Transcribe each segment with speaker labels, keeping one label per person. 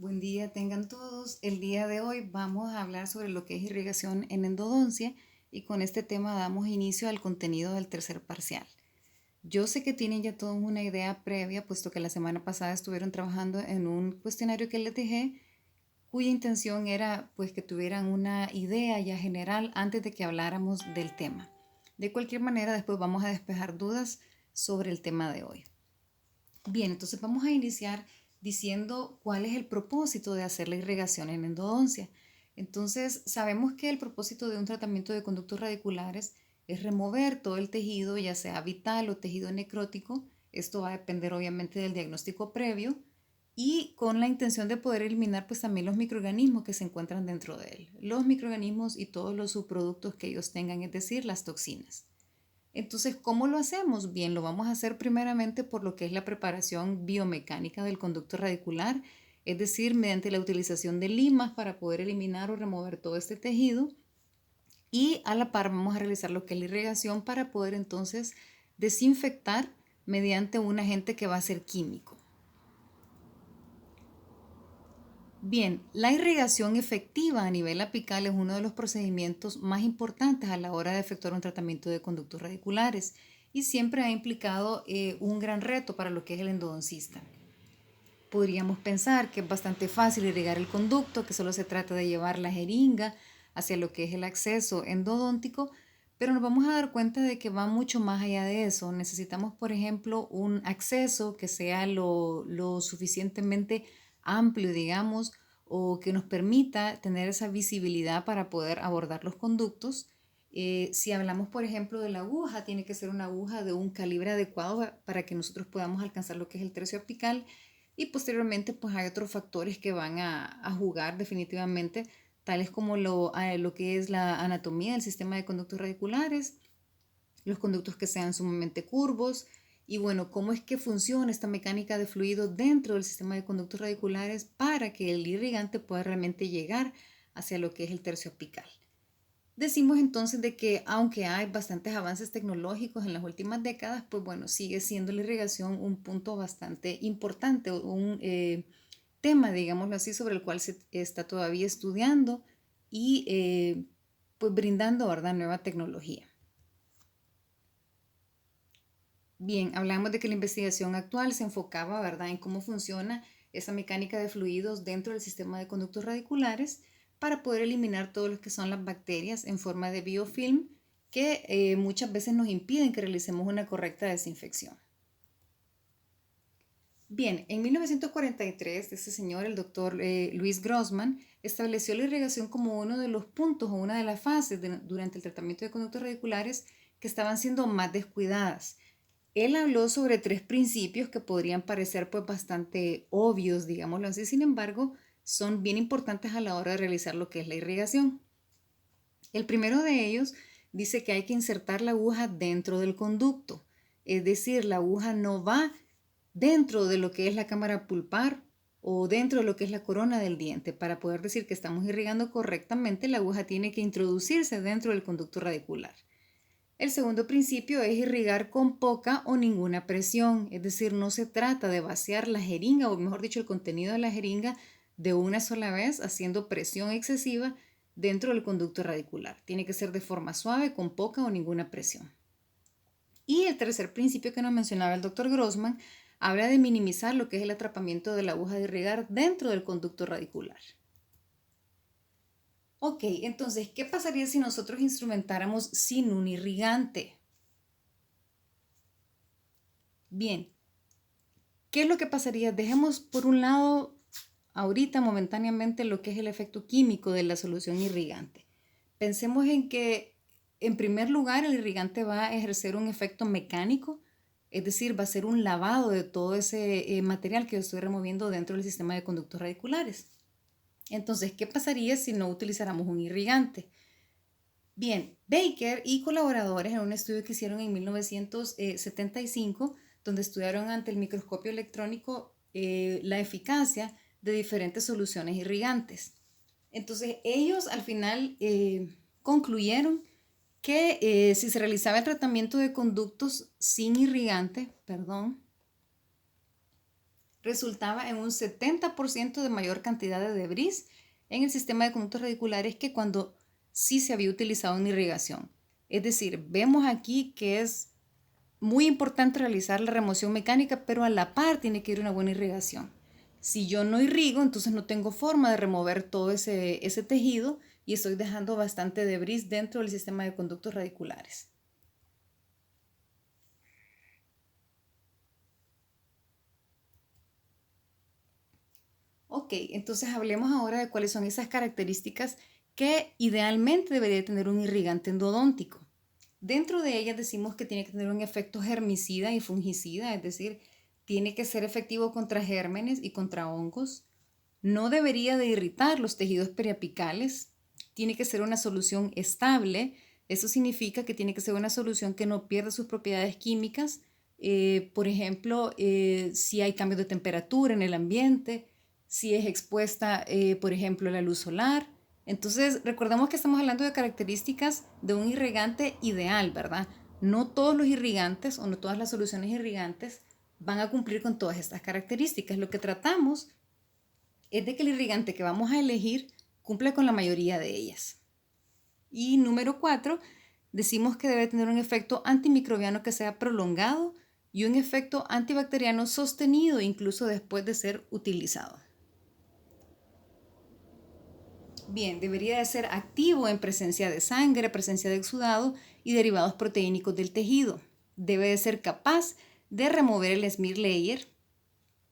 Speaker 1: Buen día tengan todos. El día de hoy vamos a hablar sobre lo que es irrigación en endodoncia y con este tema damos inicio al contenido del tercer parcial. Yo sé que tienen ya todos una idea previa, puesto que la semana pasada estuvieron trabajando en un cuestionario que les dejé, cuya intención era pues que tuvieran una idea ya general antes de que habláramos del tema. De cualquier manera, después vamos a despejar dudas sobre el tema de hoy. Bien, entonces vamos a iniciar diciendo cuál es el propósito de hacer la irrigación en endodoncia. Entonces, sabemos que el propósito de un tratamiento de conductos radiculares es remover todo el tejido, ya sea vital o tejido necrótico. Esto va a depender obviamente del diagnóstico previo y con la intención de poder eliminar pues también los microorganismos que se encuentran dentro de él, los microorganismos y todos los subproductos que ellos tengan, es decir, las toxinas. Entonces, ¿cómo lo hacemos? Bien, lo vamos a hacer primeramente por lo que es la preparación biomecánica del conducto radicular, es decir, mediante la utilización de limas para poder eliminar o remover todo este tejido. Y a la par vamos a realizar lo que es la irrigación para poder entonces desinfectar mediante un agente que va a ser químico. Bien, la irrigación efectiva a nivel apical es uno de los procedimientos más importantes a la hora de efectuar un tratamiento de conductos radiculares y siempre ha implicado un gran reto para lo que es el endodoncista. Podríamos pensar que es bastante fácil irrigar el conducto, que solo se trata de llevar la jeringa hacia lo que es el acceso endodóntico, pero nos vamos a dar cuenta de que va mucho más allá de eso. Necesitamos, por ejemplo, un acceso que sea lo suficientemente amplio, digamos, o que nos permita tener esa visibilidad para poder abordar los conductos. Si hablamos, por ejemplo, de la aguja, tiene que ser una aguja de un calibre adecuado para que nosotros podamos alcanzar lo que es el tercio apical y posteriormente pues hay otros factores que van a jugar definitivamente, tales como lo que es la anatomía del sistema de conductos radiculares, los conductos que sean sumamente curvos y bueno, cómo es que funciona esta mecánica de fluido dentro del sistema de conductos radiculares para que el irrigante pueda realmente llegar hacia lo que es el tercio apical. Decimos entonces de que aunque hay bastantes avances tecnológicos en las últimas décadas, pues bueno, sigue siendo la irrigación un punto bastante importante, un tema, digámoslo así, sobre el cual se está todavía estudiando y pues brindando, ¿verdad?, nueva tecnología. Bien, hablamos de que la investigación actual se enfocaba, ¿verdad?, en cómo funciona esa mecánica de fluidos dentro del sistema de conductos radiculares para poder eliminar todo lo que son las bacterias en forma de biofilm que muchas veces nos impiden que realicemos una correcta desinfección. Bien, en 1943, este señor, el doctor Louis Grossman, estableció la irrigación como uno de los puntos o una de las fases durante el tratamiento de conductos radiculares que estaban siendo más descuidadas. Él habló sobre tres principios que podrían parecer pues bastante obvios, digámoslo así, sin embargo, son bien importantes a la hora de realizar lo que es la irrigación. El primero de ellos dice que hay que insertar la aguja dentro del conducto, es decir, la aguja no va dentro de lo que es la cámara pulpar o dentro de lo que es la corona del diente. Para poder decir que estamos irrigando correctamente, la aguja tiene que introducirse dentro del conducto radicular. El segundo principio es irrigar con poca o ninguna presión, es decir, no se trata de vaciar la jeringa, o mejor dicho, el contenido de la jeringa de una sola vez haciendo presión excesiva dentro del conducto radicular. Tiene que ser de forma suave, con poca o ninguna presión. Y el tercer principio que nos mencionaba el doctor Grossman habla de minimizar lo que es el atrapamiento de la aguja de irrigar dentro del conducto radicular. Ok, entonces, ¿qué pasaría si nosotros instrumentáramos sin un irrigante? Bien, ¿qué es lo que pasaría? Dejemos por un lado ahorita momentáneamente lo que es el efecto químico de la solución irrigante. Pensemos en que en primer lugar el irrigante va a ejercer un efecto mecánico, es decir, va a ser un lavado de todo ese material que yo estoy removiendo dentro del sistema de conductos radiculares. Entonces, ¿qué pasaría si no utilizáramos un irrigante? Bien, Baker y colaboradores en un estudio que hicieron en 1975, donde estudiaron ante el microscopio electrónico la eficacia de diferentes soluciones irrigantes. Entonces, ellos al final concluyeron que si se realizaba el tratamiento de conductos sin irrigante, perdón, resultaba en un 70% de mayor cantidad de debris en el sistema de conductos radiculares que cuando sí se había utilizado una irrigación. Es decir, vemos aquí que es muy importante realizar la remoción mecánica, pero a la par tiene que ir una buena irrigación. Si yo no irrigo, entonces no tengo forma de remover todo ese tejido y estoy dejando bastante debris dentro del sistema de conductos radiculares. Ok, entonces hablemos ahora de cuáles son esas características que idealmente debería tener un irrigante endodóntico. Dentro de ellas decimos que tiene que tener un efecto germicida y fungicida, es decir, tiene que ser efectivo contra gérmenes y contra hongos. No debería de irritar los tejidos periapicales. Tiene que ser una solución estable. Eso significa que tiene que ser una solución que no pierda sus propiedades químicas. Por ejemplo, si hay cambios de temperatura en el ambiente, si es expuesta, por ejemplo, a la luz solar. Entonces, recordemos que estamos hablando de características de un irrigante ideal, ¿verdad? No todos los irrigantes o no todas las soluciones irrigantes van a cumplir con todas estas características. Lo que tratamos es de que el irrigante que vamos a elegir cumpla con la mayoría de ellas. Y número 4, decimos que debe tener un efecto antimicrobiano que sea prolongado y un efecto antibacteriano sostenido incluso después de ser utilizado. Bien, debería de ser activo en presencia de sangre, presencia de exudado y derivados proteínicos del tejido. Debe de ser capaz de remover el smear layer.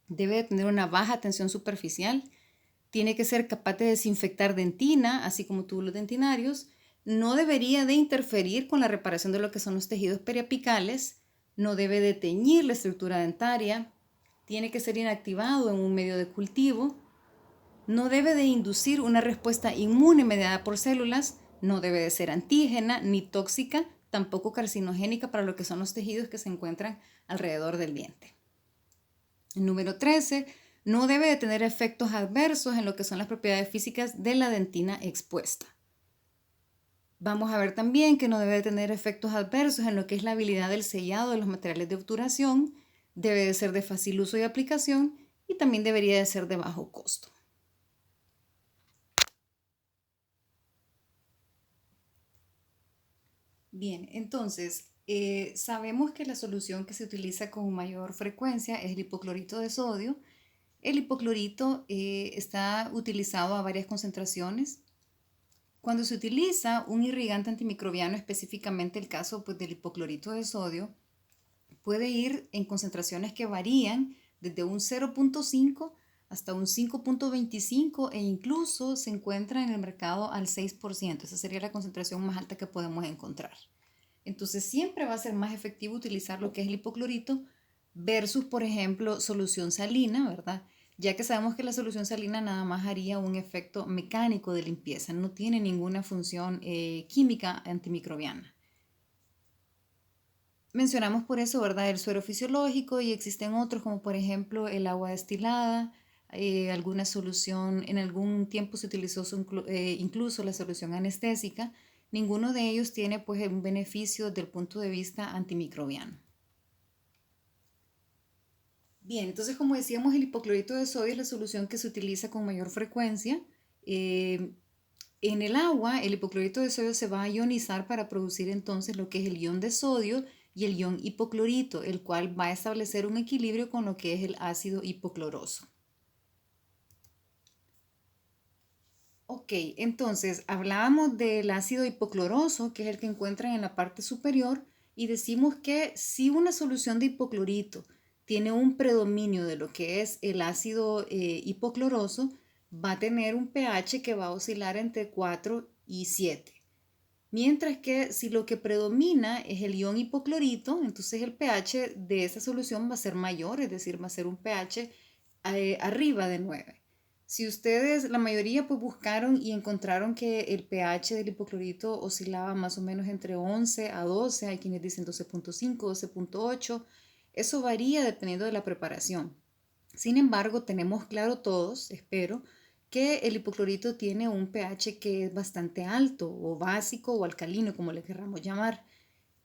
Speaker 1: Debe de tener una baja tensión superficial. Tiene que ser capaz de desinfectar dentina, así como túbulos dentinarios. No debería de interferir con la reparación de lo que son los tejidos periapicales. No debe de teñir la estructura dentaria. Tiene que ser inactivado en un medio de cultivo. No debe de inducir una respuesta inmune mediada por células. No debe de ser antígena ni tóxica, tampoco carcinogénica para lo que son los tejidos que se encuentran alrededor del diente. Número 13. No debe de tener efectos adversos en lo que son las propiedades físicas de la dentina expuesta. Vamos a ver también que no debe de tener efectos adversos en lo que es la habilidad del sellado de los materiales de obturación. Debe de ser de fácil uso y aplicación y también debería de ser de bajo costo. Bien, entonces sabemos que la solución que se utiliza con mayor frecuencia es el hipoclorito de sodio. El hipoclorito está utilizado a varias concentraciones. Cuando se utiliza un irrigante antimicrobiano, específicamente el caso pues, del hipoclorito de sodio, puede ir en concentraciones que varían desde un 0.5 hasta un 5.25 e incluso se encuentra en el mercado al 6%. Esa sería la concentración más alta que podemos encontrar. Entonces siempre va a ser más efectivo utilizar lo que es el hipoclorito versus, por ejemplo, solución salina, ¿verdad? Ya que sabemos que la solución salina nada más haría un efecto mecánico de limpieza, no tiene ninguna función química antimicrobiana. Mencionamos por eso, ¿verdad?, el suero fisiológico y existen otros como por ejemplo el agua destilada, alguna solución, en algún tiempo se utilizó incluso la solución anestésica. Ninguno de ellos tiene pues un beneficio desde el punto de vista antimicrobiano. Bien, entonces como decíamos, el hipoclorito de sodio es la solución que se utiliza con mayor frecuencia. En el agua, el hipoclorito de sodio se va a ionizar para producir entonces lo que es el ion de sodio y el ion hipoclorito, el cual va a establecer un equilibrio con lo que es el ácido hipocloroso. Ok, entonces hablábamos del ácido hipocloroso, que es el que encuentran en la parte superior, y decimos que si una solución de hipoclorito tiene un predominio de lo que es el ácido hipocloroso, va a tener un pH que va a oscilar entre 4 y 7. Mientras que si lo que predomina es el ion hipoclorito, entonces el pH de esa solución va a ser mayor, es decir, va a ser un pH arriba de 9. Si ustedes, la mayoría, pues buscaron y encontraron que el pH del hipoclorito oscilaba más o menos entre 11 a 12, hay quienes dicen 12.5, 12.8, eso varía dependiendo de la preparación. Sin embargo, tenemos claro todos, espero, que el hipoclorito tiene un pH que es bastante alto o básico o alcalino, como le querramos llamar.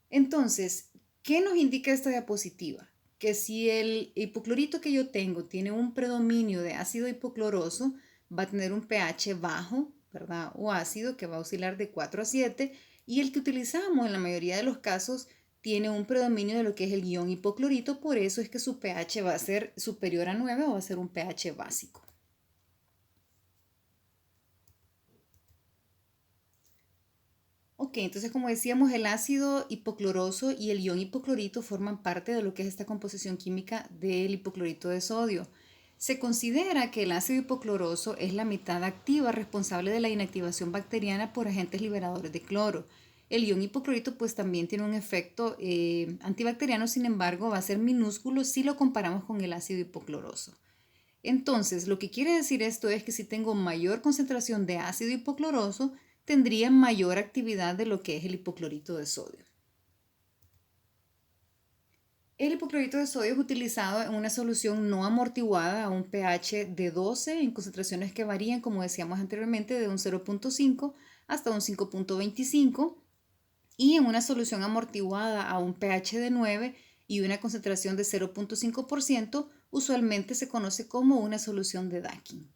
Speaker 1: Entonces, ¿qué nos indica esta diapositiva? que si el hipoclorito que yo tengo tiene un predominio de ácido hipocloroso, va a tener un pH bajo, ¿verdad? O ácido que va a oscilar de 4 a 7, y el que utilizamos en la mayoría de los casos tiene un predominio de lo que es el ion hipoclorito, por eso es que su pH va a ser superior a 9 o va a ser un pH básico. Ok, entonces como decíamos, el ácido hipocloroso y el ion hipoclorito forman parte de lo que es esta composición química del hipoclorito de sodio. Se considera que el ácido hipocloroso es la mitad activa responsable de la inactivación bacteriana por agentes liberadores de cloro. El ion hipoclorito pues también tiene un efecto antibacteriano, sin embargo va a ser minúsculo si lo comparamos con el ácido hipocloroso. Entonces, lo que quiere decir esto es que si tengo mayor concentración de ácido hipocloroso, tendría mayor actividad de lo que es el hipoclorito de sodio. El hipoclorito de sodio es utilizado en una solución no amortiguada a un pH de 12 en concentraciones que varían, como decíamos anteriormente, de un 0.5 hasta un 5.25, y en una solución amortiguada a un pH de 9 y una concentración de 0.5%, usualmente se conoce como una solución de Dakin.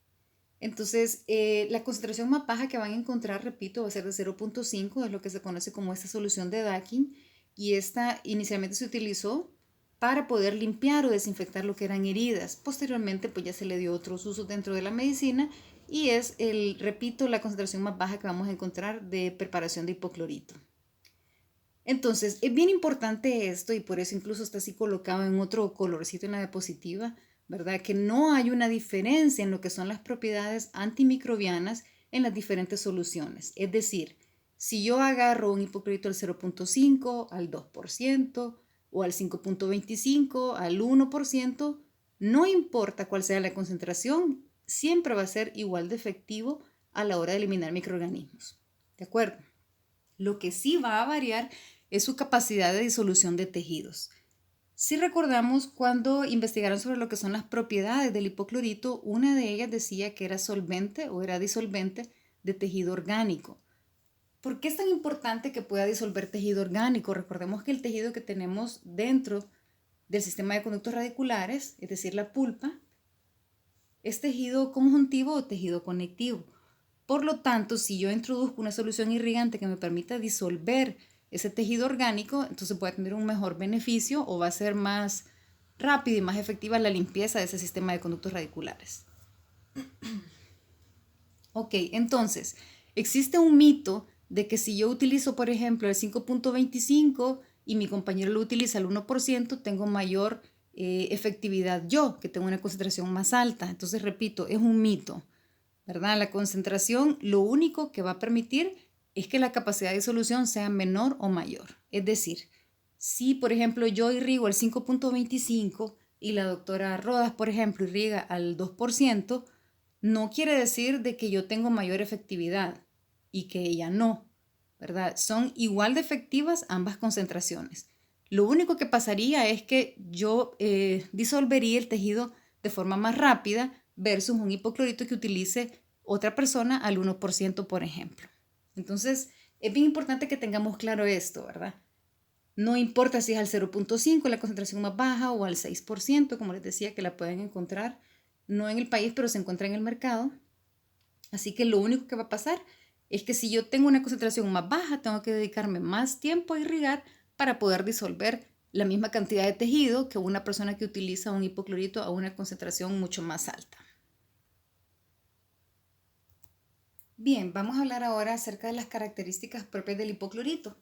Speaker 1: Entonces, la concentración más baja que van a encontrar, repito, va a ser de 0.5, es lo que se conoce como esta solución de Dakin, y esta inicialmente se utilizó para poder limpiar o desinfectar lo que eran heridas. Posteriormente, pues ya se le dio otros usos dentro de la medicina y es, repito, la concentración más baja que vamos a encontrar de preparación de hipoclorito. Entonces, es bien importante esto y por eso incluso está así colocado en otro colorcito en la diapositiva, ¿verdad? Que no hay una diferencia en lo que son las propiedades antimicrobianas en las diferentes soluciones. Es decir, si yo agarro un hipoclorito al 0.5, al 2% o al 5.25, al 1%, no importa cuál sea la concentración, siempre va a ser igual de efectivo a la hora de eliminar microorganismos. ¿De acuerdo? Lo que sí va a variar es su capacidad de disolución de tejidos. Si recordamos, cuando investigaron sobre lo que son las propiedades del hipoclorito, una de ellas decía que era solvente o era disolvente de tejido orgánico. ¿Por qué es tan importante que pueda disolver tejido orgánico? Recordemos que el tejido que tenemos dentro del sistema de conductos radiculares, es decir, la pulpa, es tejido conjuntivo o tejido conectivo. Por lo tanto, si yo introduzco una solución irrigante que me permita disolver ese tejido orgánico, entonces voy a tener un mejor beneficio o va a ser más rápida y más efectiva la limpieza de ese sistema de conductos radiculares. Ok, entonces, existe un mito de que si yo utilizo, por ejemplo, el 5.25 y mi compañero lo utiliza al 1%, tengo mayor efectividad yo, que tengo una concentración más alta. Entonces, repito, es un mito, ¿verdad? La concentración lo único que va a permitir es que la capacidad de disolución sea menor o mayor. Es decir, si por ejemplo yo irrigo al 5.25 y la doctora Rodas, por ejemplo, irriga al 2%, no quiere decir de que yo tengo mayor efectividad y que ella no, ¿verdad? Son igual de efectivas ambas concentraciones. Lo único que pasaría es que yo disolvería el tejido de forma más rápida versus un hipoclorito que utilice otra persona al 1%, por ejemplo. Entonces, es bien importante que tengamos claro esto, ¿verdad? No importa si es al 0.5 la concentración más baja o al 6%, como les decía, que la pueden encontrar, no en el país, pero se encuentra en el mercado. Así que lo único que va a pasar es que si yo tengo una concentración más baja, tengo que dedicarme más tiempo a irrigar para poder disolver la misma cantidad de tejido que una persona que utiliza un hipoclorito a una concentración mucho más alta. Bien, vamos a hablar ahora acerca de las características propias del hipoclorito.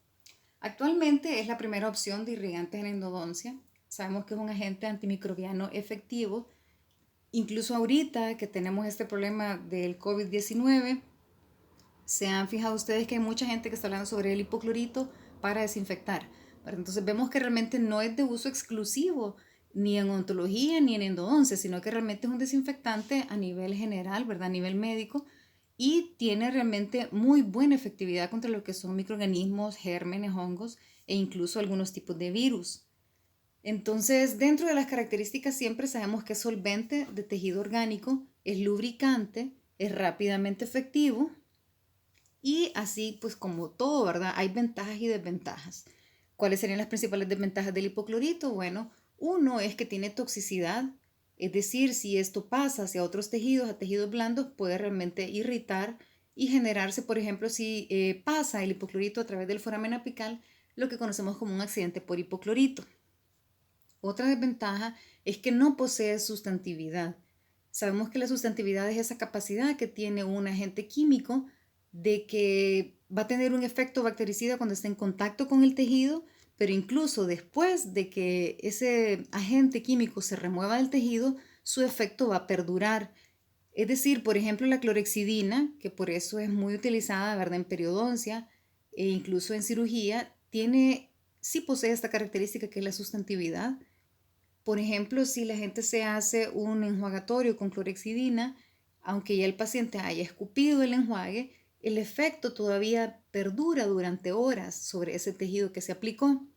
Speaker 1: Actualmente es la primera opción de irrigantes en endodoncia. Sabemos que es un agente antimicrobiano efectivo. Incluso ahorita que tenemos este problema del COVID-19, se han fijado ustedes que hay mucha gente que está hablando sobre el hipoclorito para desinfectar. Pero entonces vemos que realmente no es de uso exclusivo ni en odontología ni en endodoncia, sino que realmente es un desinfectante a nivel general, ¿verdad? A nivel médico, y tiene realmente muy buena efectividad contra lo que son microorganismos, gérmenes, hongos e incluso algunos tipos de virus. Entonces, dentro de las características siempre sabemos que es solvente de tejido orgánico, es lubricante, es rápidamente efectivo y así pues como todo, ¿verdad? Hay ventajas y desventajas. ¿Cuáles serían las principales desventajas del hipoclorito? Bueno, Uno es que tiene toxicidad, es decir, si esto pasa hacia otros tejidos, a tejidos blandos, puede realmente irritar y generarse, por ejemplo, si pasa el hipoclorito a través del foramen apical, lo que conocemos como un accidente por hipoclorito. Otra desventaja es que no posee sustantividad. Sabemos que la sustantividad es esa capacidad que tiene un agente químico de que va a tener un efecto bactericida cuando esté en contacto con el tejido, pero incluso después de que ese agente químico se remueva del tejido, su efecto va a perdurar. Es decir, por ejemplo, la clorexidina, que por eso es muy utilizada, ¿verdad?, en periodoncia e incluso en cirugía, sí posee esta característica que es la sustantividad. Por ejemplo, si la gente se hace un enjuagatorio con clorexidina, aunque ya el paciente haya escupido el enjuague, el efecto todavía perdura durante horas sobre ese tejido que se aplicó.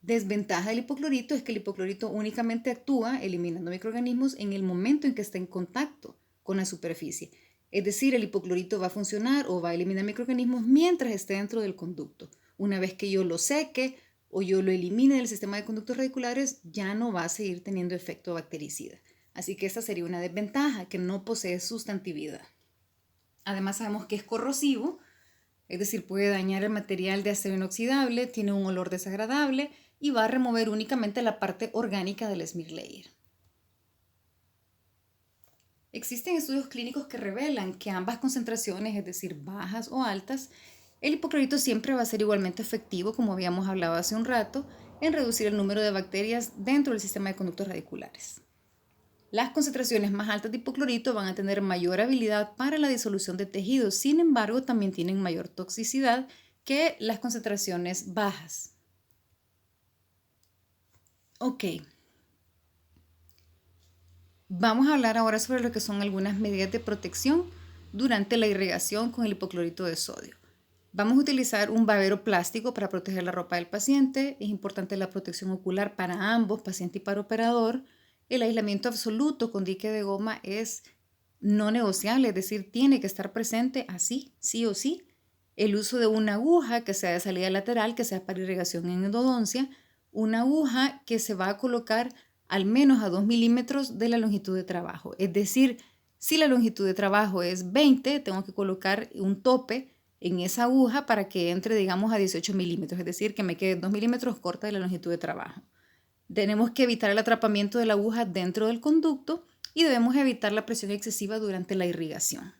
Speaker 1: Desventaja del hipoclorito es que el hipoclorito únicamente actúa eliminando microorganismos en el momento en que está en contacto con la superficie. Es decir, el hipoclorito va a funcionar o va a eliminar microorganismos mientras esté dentro del conducto. Una vez que yo lo seque o yo lo elimine del sistema de conductos radiculares, ya no va a seguir teniendo efecto bactericida. Así que esta sería una desventaja, que no posee sustantividad. Además sabemos que es corrosivo, es decir, puede dañar el material de acero inoxidable, tiene un olor desagradable y va a remover únicamente la parte orgánica del smear layer. Existen estudios clínicos que revelan que ambas concentraciones, es decir, bajas o altas, el hipoclorito siempre va a ser igualmente efectivo, como habíamos hablado hace un rato, en reducir el número de bacterias dentro del sistema de conductos radiculares. Las concentraciones más altas de hipoclorito van a tener mayor habilidad para la disolución de tejidos, sin embargo, también tienen mayor toxicidad que las concentraciones bajas. Ok, vamos a hablar ahora sobre lo que son algunas medidas de protección durante la irrigación con el hipoclorito de sodio. Vamos a utilizar un babero plástico para proteger la ropa del paciente. Es importante la protección ocular para ambos, paciente y para operador. El aislamiento absoluto con dique de goma es no negociable, es decir, tiene que estar presente así, sí o sí. El uso de una aguja que sea de salida lateral, que sea para irrigación en endodoncia, una aguja que se va a colocar al menos a 2 milímetros de la longitud de trabajo. Es decir, si la longitud de trabajo es 20, tengo que colocar un tope en esa aguja para que entre, digamos, a 18 milímetros, es decir, que me quede 2 milímetros corta de la longitud de trabajo. Tenemos que evitar el atrapamiento de la aguja dentro del conducto y debemos evitar la presión excesiva durante la irrigación.